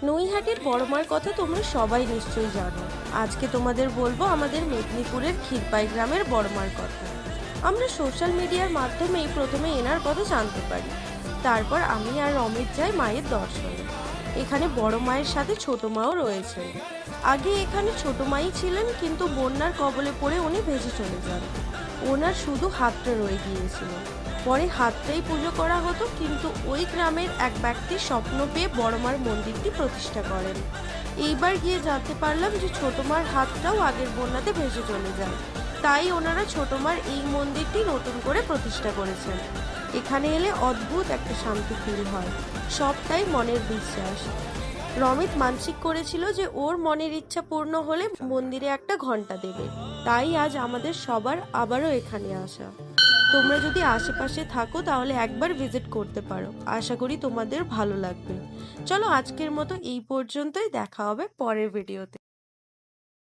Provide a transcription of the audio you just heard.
নৈহাটির বড়মার কথা তোমরা সবাই নিশ্চয়ই জানো। আজকে তোমাদের বলবো আমাদের মেদিনীপুরের ক্ষীরপাই গ্রামের বড়মার কথা। আমরা সোশ্যাল মিডিয়ার মাধ্যমেই প্রথমে এনার কথা জানতে পারি। তারপর আমি আর রমেশ যাই মায়ের দর্শনে। এখানে বড় মায়ের সাথে ছোট মাও রয়েছেন। আগে এখানে ছোট মাই ছিলেন, কিন্তু বন্যার কবলে পড়ে উনি ভেসে চলে যান। ওনার শুধু হাতটা রয়ে গিয়েছিল। পরে হাতটাই পুজো করা হতো, কিন্তু ওই গ্রামের এক ব্যক্তি স্বপ্ন পেয়ে বড়মার মন্দিরটি প্রতিষ্ঠা করেন। এইবার গিয়ে জানতে পারলাম যে ছোট মার হাতটাও আগের বন্যাতে ভেসে চলে যায়। তাই ওনারা ছোট মার এই মন্দিরটি নতুন করে প্রতিষ্ঠা করেছেন। এখানে এলে অদ্ভুত একটা শান্তি ফিল হয়, সবটাই মনের বিশ্বাস। রমিত মানসিক করেছিল যে ওর মনের ইচ্ছা পূর্ণ হলে মন্দিরে একটা ঘন্টা দেবে। তাই আজ আমাদের সবার আবারও এখানে আসা। তোমরা যদি আশেপাশে থাকো তাহলে একবার ভিজিট করতে পারো। আশা করি তোমাদের ভালো লাগবে। চলো আজকের মতো এই পর্যন্তই, দেখা হবে পরের ভিডিওতে।